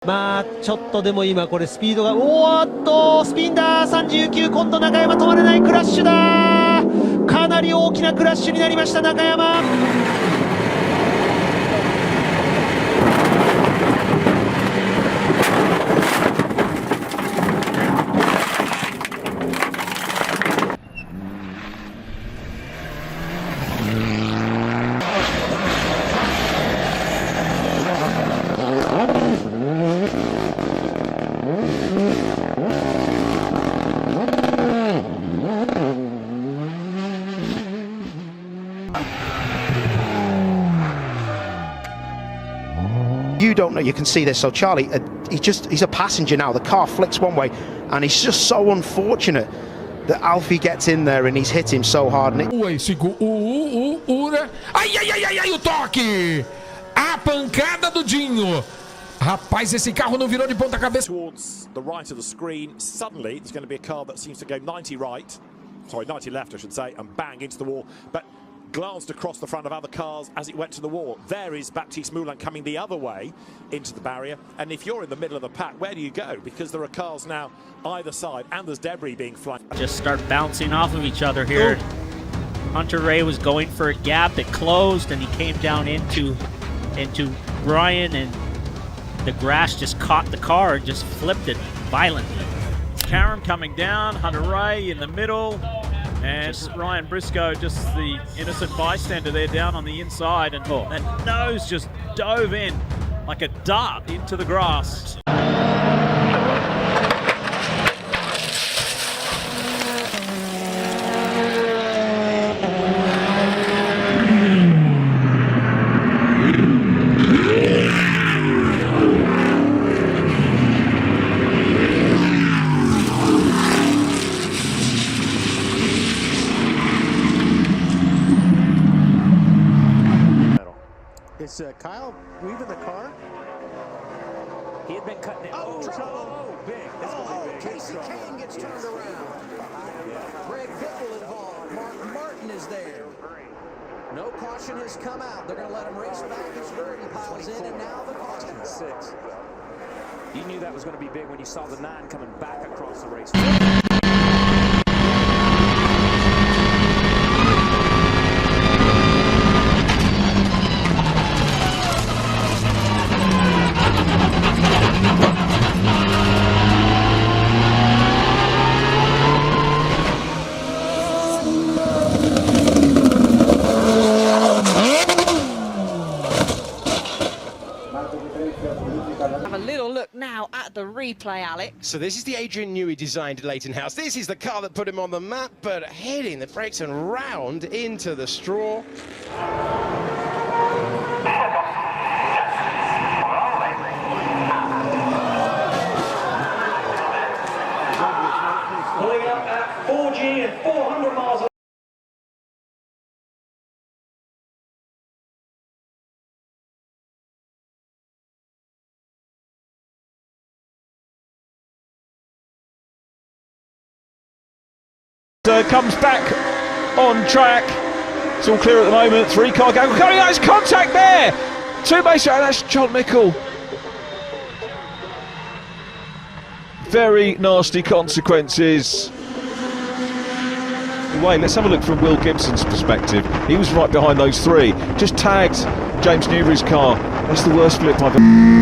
まあちょっとでも今これスピードがおーっとスピンだ39今度中山止まれないクラッシュだかなり大きなクラッシュになりました中山You don't know, you can see this. So Charlie, he's a passenger now. The car flicks one way, and it's just so unfortunate that Alfie gets in there and he's hit him so hard. And Ai, ai, ai, ai, ai, o toque! A pancada do Dinho. Rapaz, esse carro não virou de ponta cabeça. Towards the right of the screen, suddenly there's going to be a car that seems to go 90 right, sorry, 90 left, I should say, and bang into the wall. But glanced across the front of other cars as it went to the wall. There is Baptiste Moulin coming the other way into the barrier. And if you're in the middle of the pack, where do you go? Because there are cars now either side, and there's debris being flung. Just start bouncing off of each other here. Ooh. Hunter Ray was going for a gap, it closed, and he came down into Brian, and the grass just caught the car and just flipped it violently. Karen coming down, Hunter Ray in the middle, and Ryan Briscoe, just the innocent bystander there down on the inside, and that nose just dove in like a dart into the grass. Is Kyle leaving the car? He had been cutting it. Oh, trouble! Big. Casey Kane gets turned around. Greg Bickle involved. Mark Martin is there. No caution has come out. They're going to let him race back as Verdi piles in, and now the caution. 6. You knew that was going to be big when you saw the 9 coming back across the race. Have a little look now at the replay, Alex. So this is the Adrian Newey designed Leighton House. This is the car that put him on the map, but hitting the brakes and round into the straw. Pulling up at 4G and 400 miles. Comes back on track. It's all clear at the moment. 3 car going. Coming out, it's contact there. 2 base, and that's John Mickle. Very nasty consequences. Wait, let's have a look from Will Gibson's perspective. He was right behind those 3. Just tagged James Newbury's car. That's the worst flip I've ever.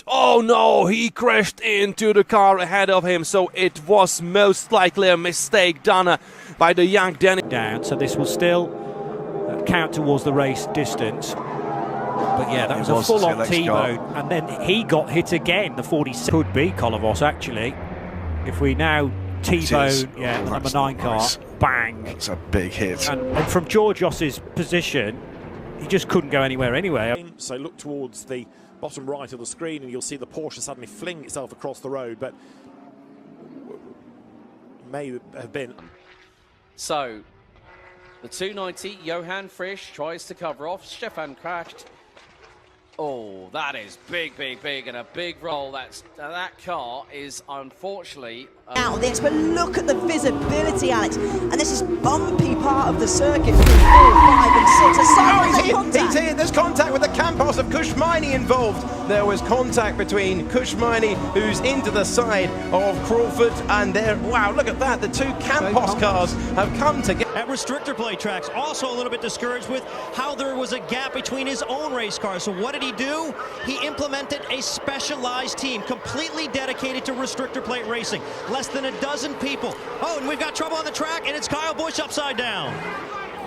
Oh no, he crashed into the car ahead of him, so it was most likely a mistake done by the young Danny. Down, so this will still count towards the race distance. But yeah, that was a full-on T-bone, and then he got hit again. The 46 could be Kolovos actually. If we now T-bone, yeah, the number 9 car, nice. Bang! That's a big hit. And from Georgios's position, he just couldn't go anywhere anyway. So look towards the bottom right of the screen and you'll see the Porsche suddenly fling itself across the road, but may have been So, the 290, Johan Frisch tries to cover off. Stefan crashed. Oh, that is big, and a big roll. That car is unfortunately out of this, but look at the visibility, Alex. And this is bumpy part of the circuit. 3, 4, 5, and 6. He's here. There's contact with the Campos of Kushmini involved. There was contact between Kushmini, who's into the side of Crawford, and there. Wow, look at that. The two Campos cars have come together. At restrictor plate tracks, also a little bit discouraged with how there was a gap between his own race cars. So what did he do? He implemented a specialized team, completely dedicated to restrictor plate racing. Less than a dozen people. Oh, and we've got trouble on the track, and it's Kyle Busch upside down.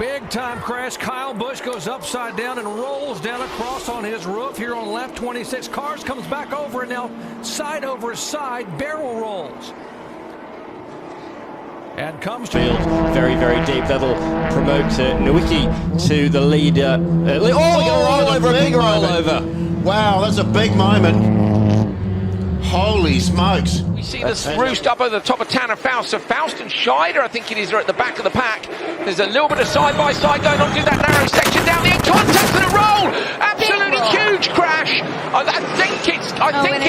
Big time crash. Kyle Busch goes upside down and rolls down across on his roof here on lap 26. Cars comes back over, and now side over side barrel rolls. And comes to field very deep. That'll promote Nowicki to the leader. We got a rollover, a big rollover. Wow, that's a big moment. Holy smokes. We see this roost up over the top of Tanner Faust. So Faust and Scheider, I think it is, are at the back of the pack. There's a little bit of side-by-side going on through that narrow section down the end. Contact and a roll! Absolutely huge crash! I think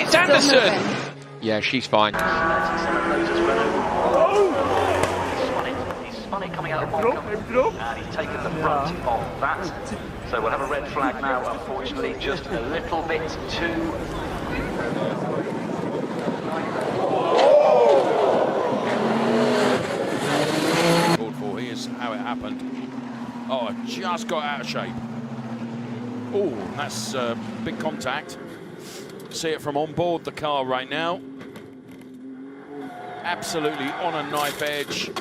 it's Anderson. Yeah, she's fine. Coming out of and he's taken the front of that. So we'll have a red flag now, unfortunately, just a little bit too. Here's how it happened. Oh, just got out of shape. Oh, that's big contact. See it from on board the car right now. Absolutely on a knife edge.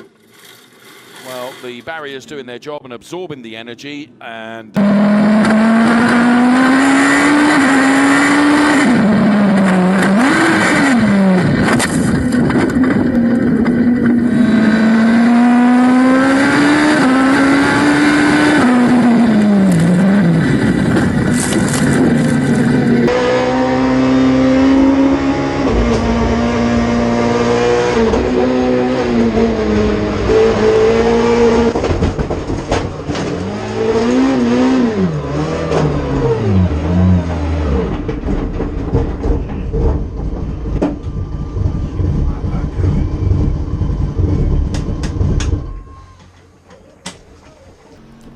Well, the barrier's doing their job and absorbing the energy, and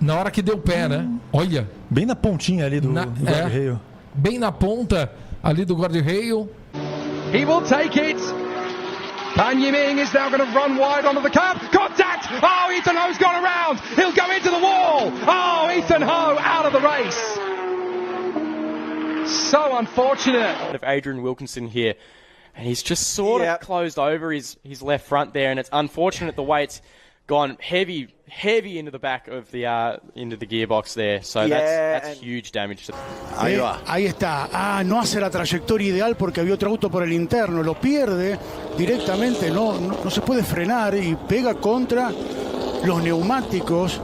na hora que deu pé, né? Olha. Bem na pontinha ali do guarda-reio. Bem na ponta ali do guarda-reio. He will take it. Pan Yiming is now going to run wide onto the curb. Contact! Oh, Ethan Ho's gone around. He'll go into the wall. Oh, Ethan Ho out of the race. So unfortunate. Of Adrian Wilkinson here, and he's just sort of closed over his left front there, and it's unfortunate the way it's gone heavy into the back of the into the gearbox there. So that's huge damage. Ahí está. No hace la trayectoria ideal porque había otro auto por el interno. Lo pierde directamente. No se puede frenar y pega contra los neumáticos.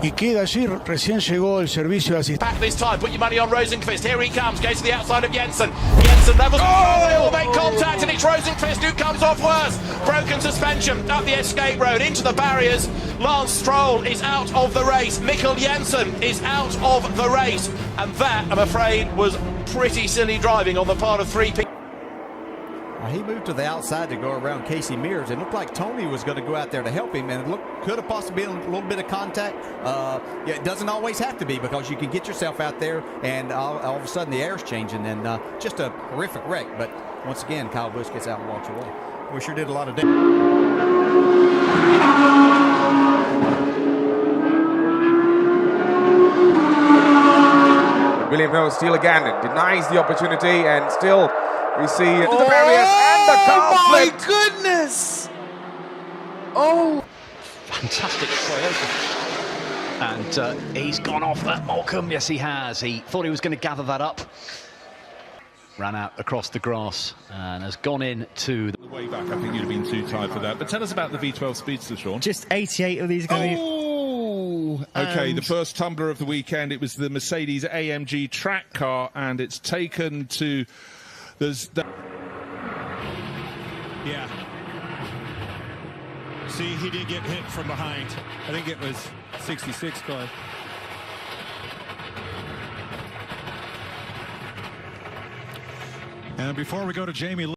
Y queda allí, recién llegó el servicio de asistencia. Back this time, put your money on Rosenqvist. Here he comes, goes to the outside of Jensen. Jensen levels. Oh, they all make contact, and it's Rosenqvist who comes off worse. Broken suspension up the escape road into the barriers. Lance Stroll is out of the race. Mikkel Jensen is out of the race. And that, I'm afraid, was pretty silly driving on the part of three people. He moved to the outside to go around Casey Mears. It looked like Tony was going to go out there to help him, and it could have possibly been a little bit of contact. It doesn't always have to be, because you can get yourself out there and all of a sudden the air's changing, and just a horrific wreck. But once again, Kyle Busch gets out and walks away. We sure did a lot of damage. William Hill still again denies the opportunity, and still we see the barriers and the car flipped. Oh my goodness! Oh, fantastic Toyota. And he's gone off that Malcolm. Yes, he has. He thought he was going to gather that up. Ran out across the grass and has gone into the way back. I think you'd have been too tired for that. But tell us about the V12 Speedster, Sean. Just 88 of these are going to be... Okay, the first tumbler of the weekend. It was the Mercedes AMG track car, and it's taken to... See, he did get hit from behind. I think it was 66 car. And before we go to Jamie